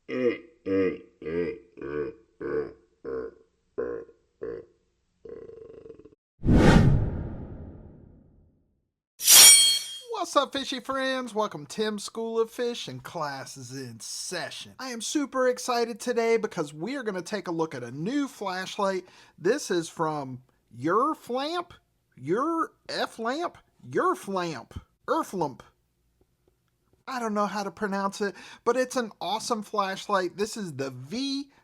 What's up, fishy friends? Welcome to Tim's School of Fish, and class is in session. I am super excited today because we are going to take a look at a new flashlight. This is from urFLAMP, urFLAMP. I don't know how to pronounce it, but it's an awesome flashlight. This is the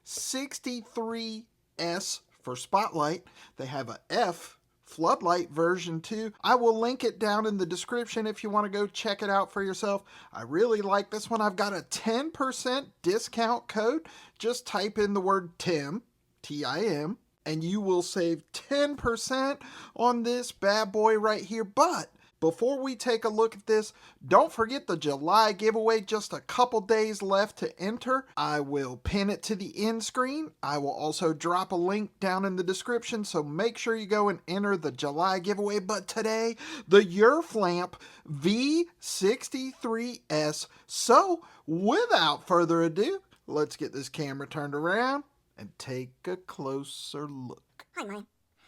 V63-S for spotlight. They have a F floodlight version too. I will link it down in the description if you want to go check it out for yourself. I really like this one. I've got a 10% discount code. Just type in the word Tim, T-I-M, and you will save 10% on this bad boy right here. But before we take a look at this, don't forget the July giveaway. Just a couple days left to enter. I will pin it to the end screen. I will also drop a link down in the description, so make sure you go and enter the July giveaway. But today, the urFLAMP V63-S. So, without further ado, let's get this camera turned around and take a closer look. Hey man,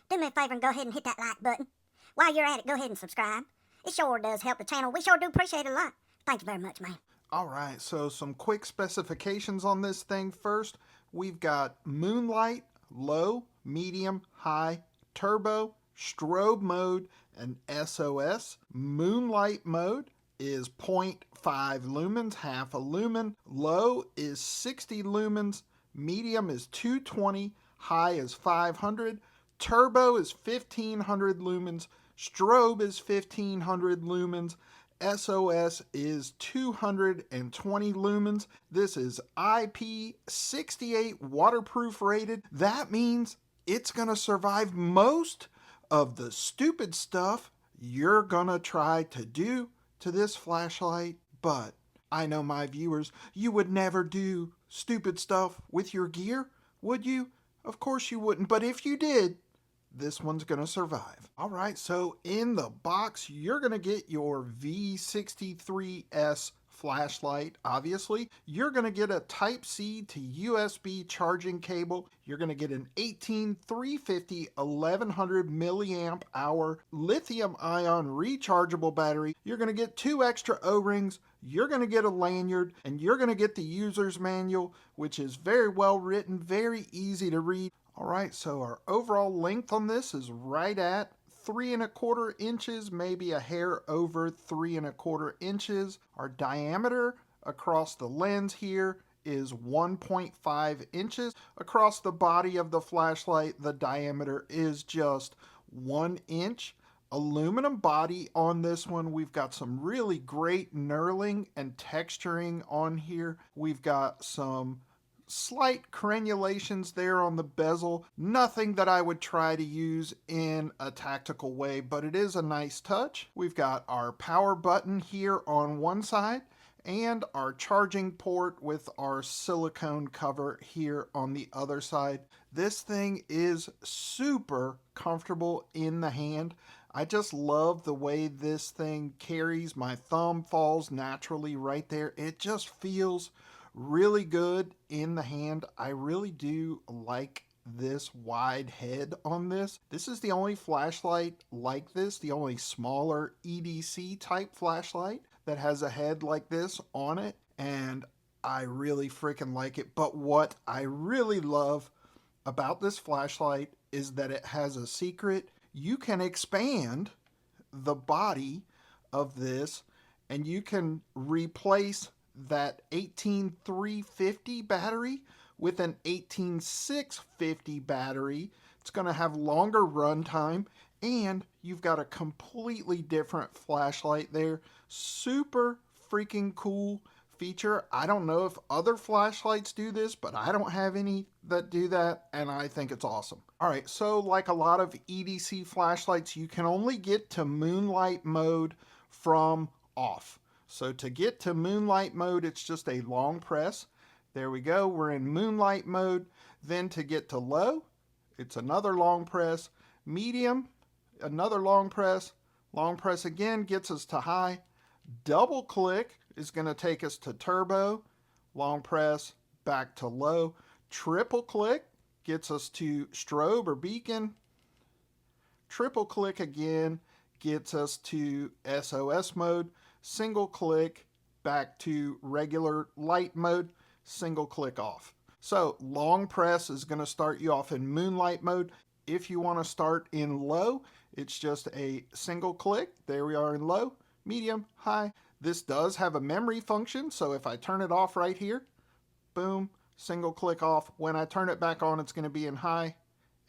do me a favor and go ahead and hit that like button. While you're at it, go ahead and subscribe. It sure does help the channel. We sure do appreciate it a lot. Thank you very much, man. Alright, so some quick specifications on this thing first. We've got moonlight, low, medium, high, turbo, strobe mode, and SOS. Moonlight mode is 0.5 lumens, half a lumen. Low is 60 lumens. Medium is 220. High is 500. Turbo is 1500 lumens. Strobe is 1500 lumens. SOS is 220 lumens. This is IP68 waterproof rated. That means it's going to survive most of the stupid stuff you're going to try to do to this flashlight. But I know my viewers, you would never do stupid stuff with your gear, would you? Of course you wouldn't, but if you did, this one's going to survive. Alright, so in the box, you're going to get your V63-S flashlight, obviously. You're going to get a Type-C to USB charging cable. You're going to get an 18350 1100 milliamp hour lithium-ion rechargeable battery. You're going to get 2 extra O-rings. You're going to get a lanyard, and you're going to get the user's manual, which is very well written, very easy to read. Alright, so our overall length on this is right at 3¼ inches, maybe a hair over 3¼ inches. Our diameter across the lens here is 1.5 inches. Across the body of the flashlight, the diameter is just 1 inch. Aluminum body on this one. We've got some really great knurling and texturing on here. We've got some slight crenulations there on the bezel. Nothing that I would try to use in a tactical way, but it is a nice touch. We've got our power button here on one side and our charging port with our silicone cover here on the other side. This thing is super comfortable in the hand. I just love the way this thing carries. My thumb falls naturally right there. It just feels really good in the hand. I really do like this wide head on this. This is the only flashlight like this, the only smaller EDC type flashlight that has a head like this on it, and I really freaking like it. But what I really love about this flashlight is that it has a secret. You can expand the body of this and you can replace that 18350 battery with an 18650 battery. It's going to have longer runtime, and you've got a completely different flashlight there. Super freaking cool feature. I don't know if other flashlights do this, but I don't have any that do that, and I think it's awesome. Alright, so like a lot of EDC flashlights, you can only get to moonlight mode from off. So to get to moonlight mode, it's just a long press. There we go, we're in moonlight mode. Then to get to low, it's another long press. Medium, another long press. Long press again gets us to high. Double click is going to take us to turbo. Long press, back to low. Triple click gets us to strobe or beacon. Triple click again gets us to SOS mode. Single click back to regular light mode. Single click off. So long press is going to start you off in moonlight mode. If you want to start in low, it's just a single click. There we are in low, medium, high. This does have a memory function, so if I turn it off right here, boom, single click off. When I turn it back on, it's going to be in high,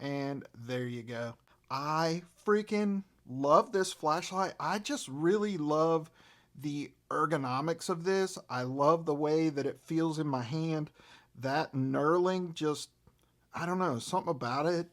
and there you go. I freaking love this flashlight. I just really love the ergonomics of this. I love the way that it feels in my hand. That knurling just, I don't know, something about it.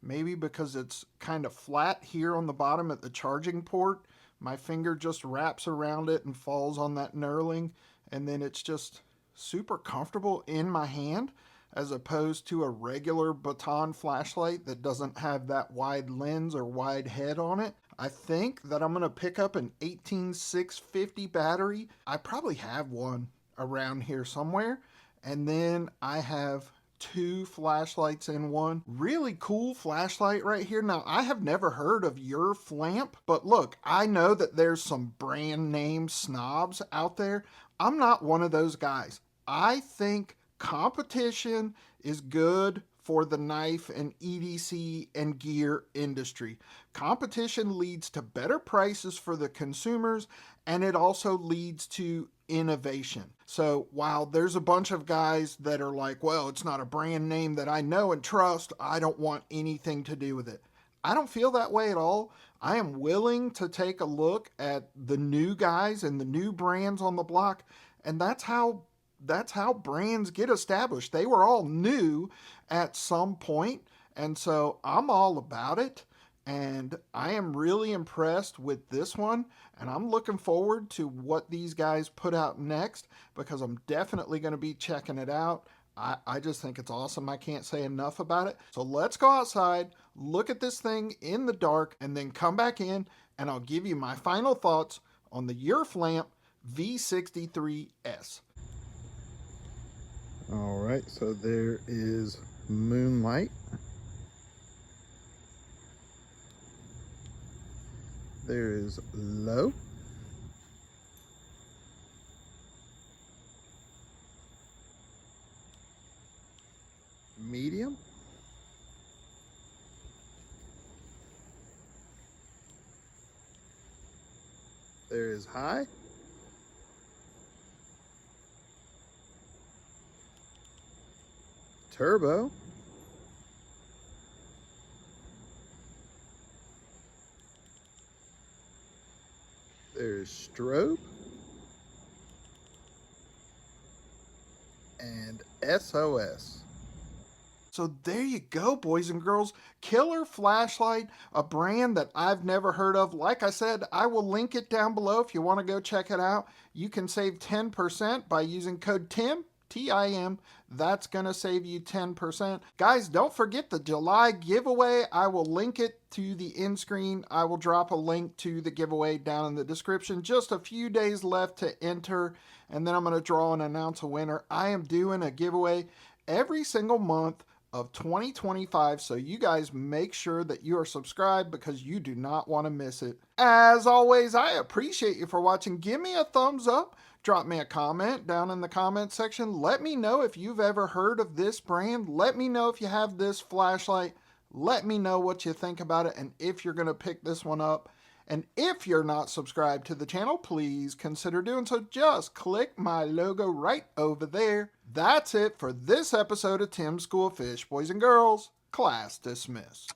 Maybe because it's kind of flat here on the bottom at the charging port. My finger just wraps around it and falls on that knurling, and then it's just super comfortable in my hand as opposed to a regular baton flashlight that doesn't have that wide lens or wide head on it. I think that I'm going to pick up an 18650 battery. I probably have one around here somewhere. And then I have 2 flashlights in one. Really cool flashlight right here. Now, I have never heard of urFLAMP, but look, I know that there's some brand name snobs out there. I'm not one of those guys. I think competition is good for the knife and EDC and gear industry. Competition leads to better prices for the consumers, and it also leads to innovation. So while there's a bunch of guys that are like, well, it's not a brand name that I know and trust, I don't want anything to do with it. I don't feel that way at all. I am willing to take a look at the new guys and the new brands on the block, and that's how brands get established. They were all new at some point, and so I'm all about it. And I am really impressed with this one, and I'm looking forward to what these guys put out next, because I'm definitely going to be checking it out. I just think it's awesome. I can't say enough about it. So let's go outside, look at this thing in the dark, and then come back in, and I'll give you my final thoughts on the urFLAMP V63-S. All right, so there is moonlight. There is low. Medium. There is high. Turbo. There's strobe. And SOS. So there you go, boys and girls. Killer flashlight, a brand that I've never heard of. Like I said, I will link it down below if you want to go check it out. You can save 10% by using code TIM. TIM, that's going to save you 10%. Guys, don't forget the July giveaway. I will link it to the end screen. I will drop a link to the giveaway down in the description. Just a few days left to enter, and then I'm going to draw and announce a winner. I am doing a giveaway every single month of 2025, so you guys make sure that you are subscribed because you do not want to miss it. As always, I appreciate you for watching. Give me a thumbs up. Drop me a comment down in the comment section. Let me know if you've ever heard of this brand. Let me know if you have this flashlight. Let me know what you think about it and if you're going to pick this one up. And if you're not subscribed to the channel, please consider doing so. Just click my logo right over there. That's it for this episode of Tim's School of Fish. Boys and girls, class dismissed.